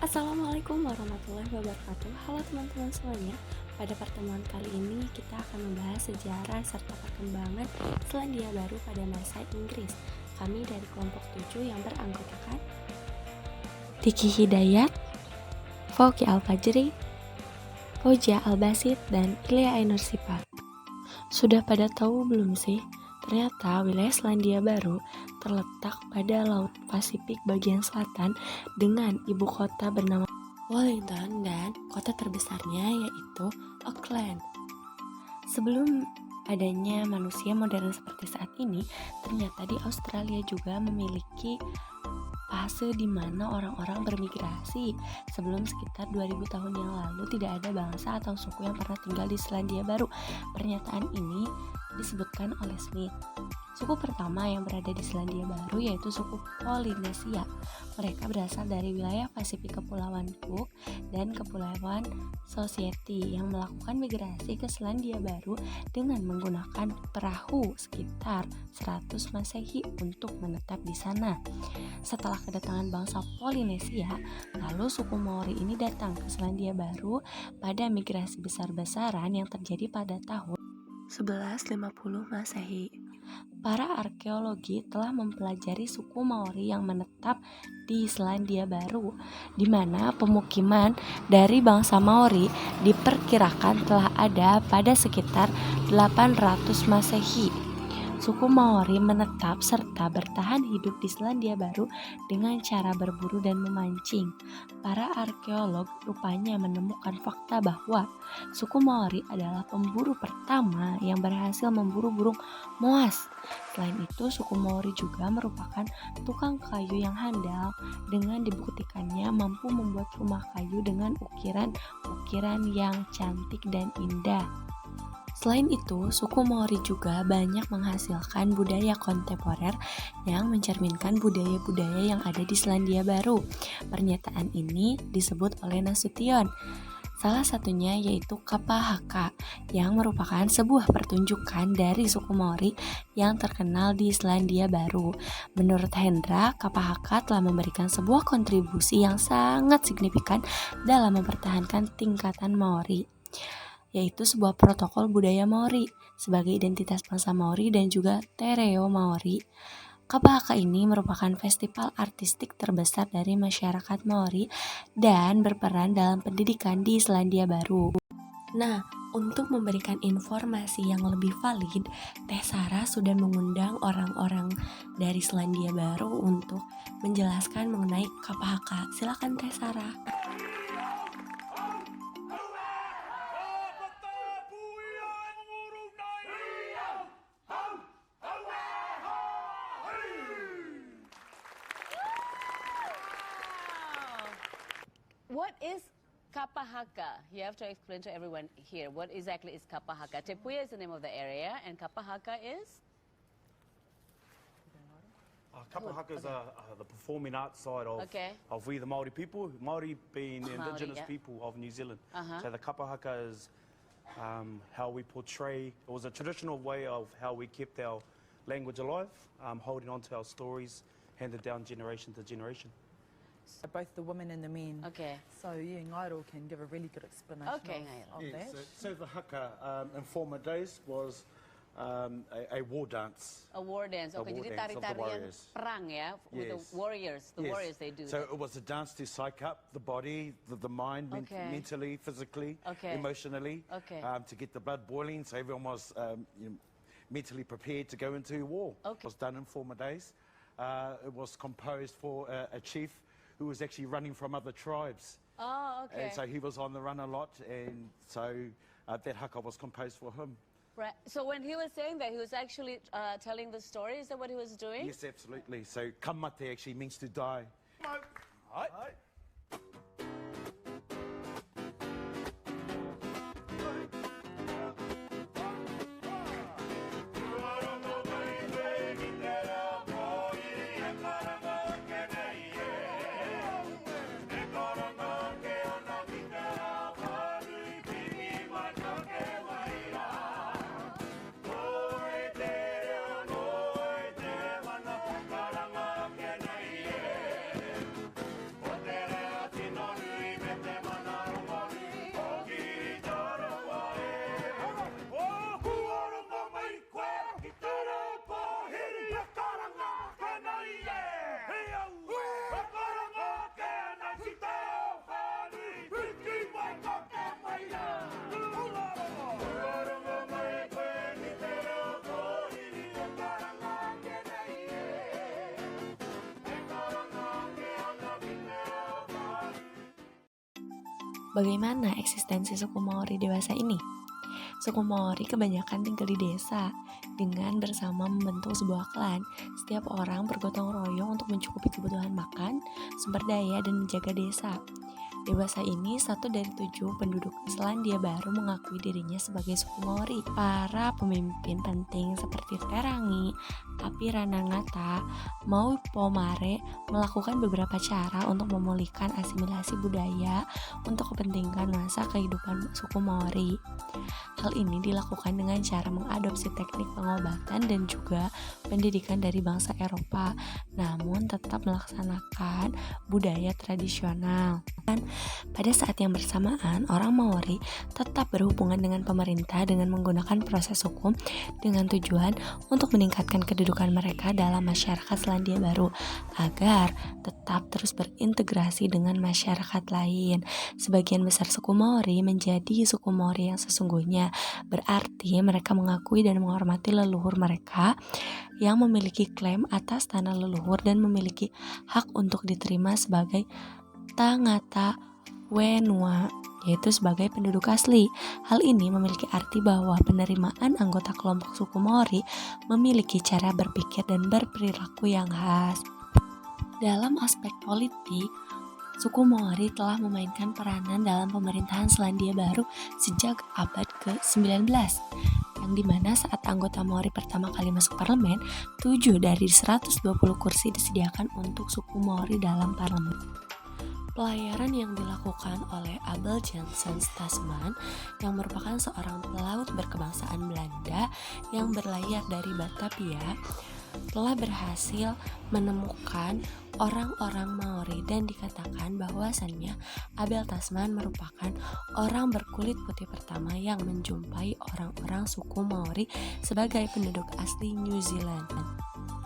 Assalamualaikum warahmatullahi wabarakatuh. Halo teman-teman semuanya. Pada pertemuan kali ini kita akan membahas sejarah serta perkembangan Selandia Baru pada masa Inggris. Kami dari kelompok 7 yang beranggotakan Tiki Hidayat, Fauki Al-Fajri, Fauja Al-Basit, dan Ilya Ainur-Sifat. Sudah pada tahu belum sih? Ternyata wilayah Selandia Baru terletak pada Laut Pasifik bagian selatan dengan ibu kota bernama Wellington dan kota terbesarnya yaitu Auckland. Sebelum adanya manusia modern seperti saat ini, ternyata di Australia juga memiliki fase di mana orang-orang bermigrasi. Sebelum sekitar 2000 tahun yang lalu tidak ada bangsa atau suku yang pernah tinggal di Selandia Baru. Pernyataan ini disebutkan oleh Smith. Suku pertama yang berada di Selandia Baru yaitu suku Polinesia. Mereka berasal dari wilayah Pasifik Kepulauan Cook dan Kepulauan Society yang melakukan migrasi ke Selandia Baru dengan menggunakan perahu sekitar 100 Masehi untuk menetap di sana. Setelah kedatangan bangsa Polinesia, lalu suku Maori ini datang ke Selandia Baru pada migrasi besar-besaran yang terjadi pada tahun 1150 Masehi. Para arkeologi telah mempelajari suku Maori yang menetap di Selandia Baru, di mana pemukiman dari bangsa Maori diperkirakan telah ada pada sekitar 800 Masehi. Suku Maori menetap serta bertahan hidup di Selandia Baru dengan cara berburu dan memancing. Para arkeolog rupanya menemukan fakta bahwa suku Maori adalah pemburu pertama yang berhasil memburu burung moas. Selain itu, suku Maori juga merupakan tukang kayu yang handal dengan dibuktikannya mampu membuat rumah kayu dengan ukiran-ukiran yang cantik dan indah. Selain itu, suku Maori juga banyak menghasilkan budaya kontemporer yang mencerminkan budaya-budaya yang ada di Selandia Baru. Pernyataan ini disebut oleh Nasution. Salah satunya yaitu Kapahaka yang merupakan sebuah pertunjukan dari suku Maori yang terkenal di Selandia Baru. Menurut Hendra, Kapahaka telah memberikan sebuah kontribusi yang sangat signifikan dalam mempertahankan tingkatan Maori, yaitu sebuah protokol budaya Maori sebagai identitas bangsa Maori dan juga Tereo Maori. Kapahaka ini merupakan festival artistik terbesar dari masyarakat Maori dan berperan dalam pendidikan di Selandia Baru. Nah, untuk memberikan informasi yang lebih valid, Teh Sarah sudah mengundang orang-orang dari Selandia Baru untuk menjelaskan mengenai Kapahaka. Silakan Teh Sarah. What is Kapahaka? You have to explain to everyone here what exactly is Kapahaka. Tepuya is the name of the area, and Kapahaka is? Kapahaka is the performing arts side of we the Maori people. Maori being the indigenous people of New Zealand. So the Kapahaka is how we portray. It was a traditional way of how we kept our language alive, holding on to our stories, handed down generation to generation. Both the women and the men. Okay. So Ngairo can give a really good explanation of Yes, that. so the haka in former days was a war dance. A war dance. A Okay, war jadi dance of the tari-tarian warriors. perang ya, with Yes. the warriors. The Yes. warriors they do. So it was a dance to psych up the body, the mind, Okay. mentally, physically, Okay. emotionally, Okay. to get the blood boiling. So everyone was mentally prepared to go into war. Okay. It was done in former days. It was composed for a chief who was actually running from other tribes. Oh, okay. And so he was on the run a lot, and so that haka was composed for him. Right. So when he was saying that, he was actually telling the story. Is that what he was doing? Yes, absolutely. So kamate actually means to die. Right. Bagaimana eksistensi suku Maori dewasa ini? Suku Maori kebanyakan tinggal di desa dengan bersama membentuk sebuah klan. Setiap orang bergotong royong untuk mencukupi kebutuhan makan, sumber daya, dan menjaga desa. Dewasa ini 1 dari 7 penduduk Selandia Baru mengakui dirinya sebagai suku Maori. Para pemimpin penting seperti Terangi, Api Ranangata, Mau Pomare melakukan beberapa cara untuk memulihkan asimilasi budaya untuk kepentingan masa kehidupan suku Maori. Hal ini dilakukan dengan cara mengadopsi teknik pengobatan dan juga pendidikan dari bangsa Eropa, namun tetap melaksanakan budaya tradisional. Pada saat yang bersamaan, orang Maori tetap berhubungan dengan pemerintah dengan menggunakan proses hukum dengan tujuan untuk meningkatkan kedudukan mereka dalam masyarakat Selandia Baru agar tetap terus berintegrasi dengan masyarakat lain. Sebagian besar suku Maori menjadi suku Maori yang sesungguhnya, berarti mereka mengakui dan menghormati leluhur mereka yang memiliki klaim atas tanah leluhur dan memiliki hak untuk diterima sebagai Tangata Wenua, yaitu sebagai penduduk asli. Hal ini memiliki arti bahwa penerimaan anggota kelompok suku Maori memiliki cara berpikir dan berperilaku yang khas. Dalam aspek politik, suku Maori telah memainkan peranan dalam pemerintahan Selandia Baru sejak abad ke-19, yang dimana saat anggota Maori pertama kali masuk parlemen, 7 dari 120 kursi disediakan untuk suku Maori dalam parlemen. Pelayaran yang dilakukan oleh Abel Janssens Tasman, yang merupakan seorang pelaut berkebangsaan Belanda yang berlayar dari Batavia, telah berhasil menemukan orang-orang Maori dan dikatakan bahwasannya Abel Tasman merupakan orang berkulit putih pertama yang menjumpai orang-orang suku Maori sebagai penduduk asli New Zealand.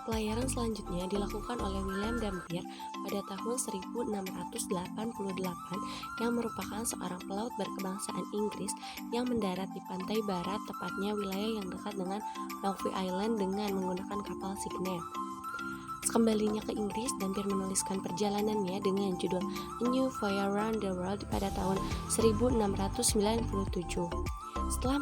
Pelayaran selanjutnya dilakukan oleh William Dampier pada tahun 1688 yang merupakan seorang pelaut berkebangsaan Inggris yang mendarat di pantai barat, tepatnya wilayah yang dekat dengan Norfolk Island dengan menggunakan kapal Cygnet. Sekembalinya ke Inggris, Dampier menuliskan perjalanannya dengan judul A New Voyage Around the World pada tahun 1697. Setelah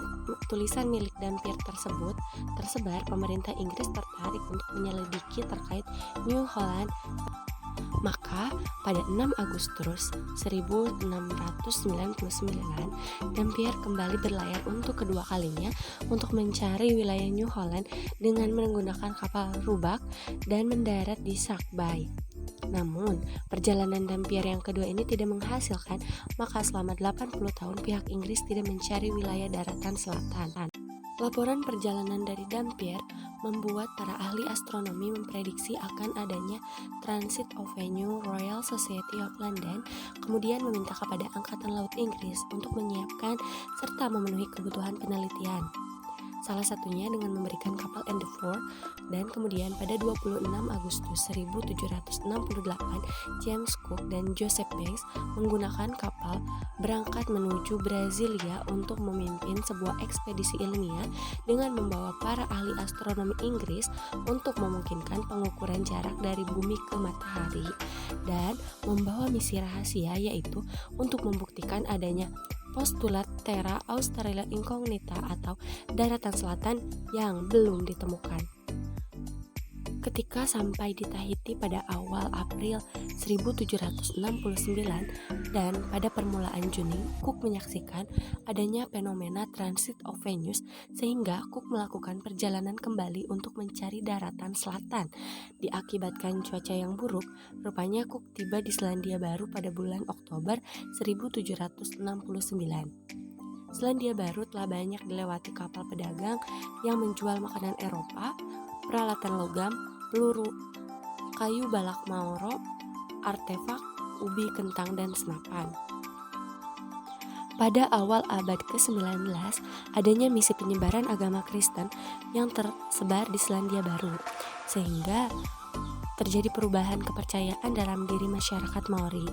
tulisan milik Dampier tersebut tersebar, pemerintah Inggris tertarik untuk menyelidiki terkait New Holland. Maka pada 6 Agustus 1699, Dampier kembali berlayar untuk kedua kalinya untuk mencari wilayah New Holland dengan menggunakan kapal rubak dan mendarat di Shark Bay. Namun, perjalanan Dampier yang kedua ini tidak menghasilkan, maka selama 80 tahun pihak Inggris tidak mencari wilayah daratan selatan. Laporan perjalanan dari Dampier membuat para ahli astronomi memprediksi akan adanya transit of Venus Royal Society of London, kemudian meminta kepada Angkatan Laut Inggris untuk menyiapkan serta memenuhi kebutuhan penelitian. Salah satunya dengan memberikan kapal Endeavour, dan kemudian pada 26 Agustus 1768 James Cook dan Joseph Banks menggunakan kapal berangkat menuju Brasilia untuk memimpin sebuah ekspedisi ilmiah dengan membawa para ahli astronomi Inggris untuk memungkinkan pengukuran jarak dari bumi ke matahari dan membawa misi rahasia, yaitu untuk membuktikan adanya postulat Terra Australis Incognita atau daratan selatan yang belum ditemukan. Ketika sampai di Tahiti pada awal April 1769 dan pada permulaan Juni, Cook menyaksikan adanya fenomena transit of Venus sehingga Cook melakukan perjalanan kembali untuk mencari daratan selatan. Diakibatkan cuaca yang buruk, rupanya Cook tiba di Selandia Baru pada bulan Oktober 1769. Selandia Baru telah banyak dilewati kapal pedagang yang menjual makanan Eropa, peralatan logam, peluru, kayu balak Mauro, artefak, ubi, kentang, dan senapan. Pada awal abad ke-19, adanya misi penyebaran agama Kristen yang tersebar di Selandia Baru, sehingga terjadi perubahan kepercayaan dalam diri masyarakat Maori.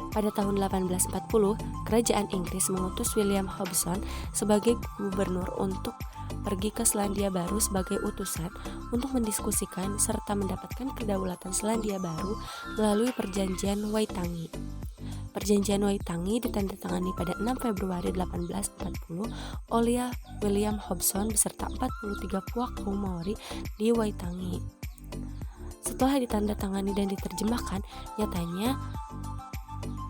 Pada tahun 1840, kerajaan Inggris mengutus William Hobson sebagai gubernur untuk pergi ke Selandia Baru sebagai utusan untuk mendiskusikan serta mendapatkan kedaulatan Selandia Baru melalui perjanjian Waitangi. Perjanjian Waitangi ditandatangani pada 6 Februari 1840 oleh William Hobson beserta 43 puak kaum Maori di Waitangi. Setelah ditandatangani dan diterjemahkan, nyatanya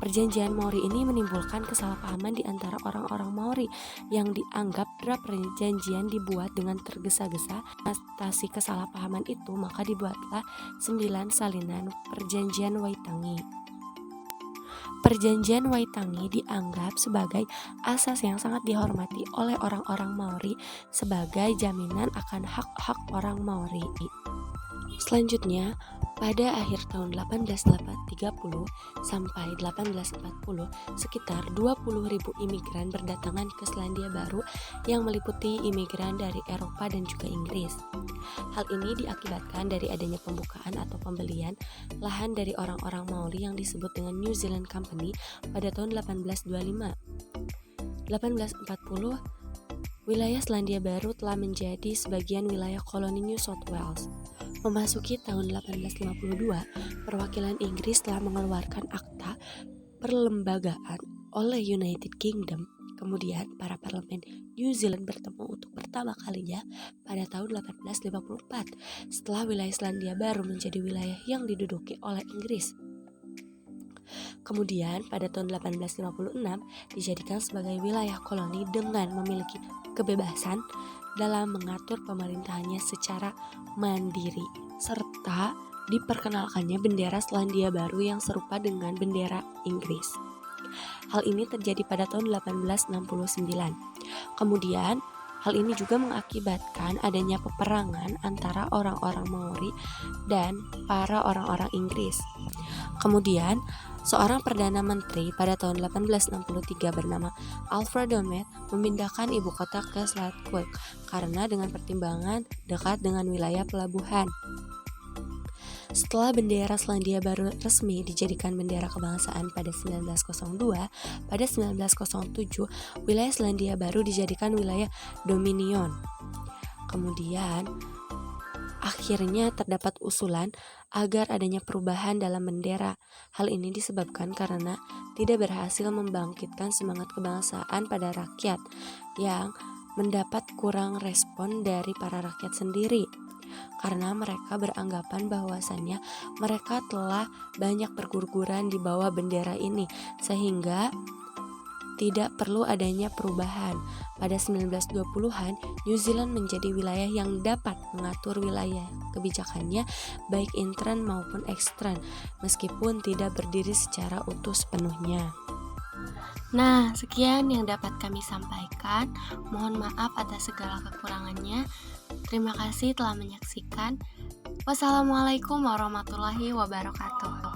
perjanjian Maori ini menimbulkan kesalahpahaman di antara orang-orang Maori yang dianggap draft perjanjian dibuat dengan tergesa-gesa. Atasi kesalahpahaman itu, maka dibuatlah 9 salinan perjanjian Waitangi. Perjanjian Waitangi dianggap sebagai asas yang sangat dihormati oleh orang-orang Maori sebagai jaminan akan hak-hak orang Maori. Selanjutnya, pada akhir tahun 1830 sampai 1840, sekitar 20.000 imigran berdatangan ke Selandia Baru yang meliputi imigran dari Eropa dan juga Inggris. Hal ini diakibatkan dari adanya pembukaan atau pembelian lahan dari orang-orang Maori yang disebut dengan New Zealand Company pada tahun 1825. 1840, wilayah Selandia Baru telah menjadi sebagian wilayah koloni New South Wales. Memasuki tahun 1852, perwakilan Inggris telah mengeluarkan akta perlembagaan oleh United Kingdom. Kemudian, para parlemen New Zealand bertemu untuk pertama kalinya pada tahun 1854 setelah wilayah Selandia Baru menjadi wilayah yang diduduki oleh Inggris. Kemudian, pada tahun 1856 dijadikan sebagai wilayah koloni dengan memiliki kebebasan dalam mengatur pemerintahannya secara mandiri, serta diperkenalkannya bendera Selandia Baru yang serupa dengan bendera Inggris. Hal ini terjadi pada tahun 1869. Kemudian, hal ini juga mengakibatkan adanya peperangan antara orang-orang Maori dan para orang-orang Inggris. Kemudian, seorang Perdana Menteri pada tahun 1863 bernama Alfred Donald memindahkan ibu kota ke Slatquoc karena dengan pertimbangan dekat dengan wilayah pelabuhan. Setelah bendera Selandia Baru resmi dijadikan bendera kebangsaan pada 1902, pada 1907 wilayah Selandia Baru dijadikan wilayah dominion. Kemudian, akhirnya terdapat usulan agar adanya perubahan dalam bendera. Hal ini disebabkan karena tidak berhasil membangkitkan semangat kebangsaan pada rakyat yang mendapat kurang respon dari para rakyat sendiri. Karena mereka beranggapan bahwasannya mereka telah banyak berguguran di bawah bendera ini sehingga tidak perlu adanya perubahan. Pada 1920-an, New Zealand menjadi wilayah yang dapat mengatur wilayah kebijakannya baik intern maupun ekstern, meskipun tidak berdiri secara utuh sepenuhnya. Nah, sekian yang dapat kami sampaikan. Mohon maaf atas segala kekurangannya. Terima kasih telah menyaksikan. Wassalamualaikum warahmatullahi wabarakatuh.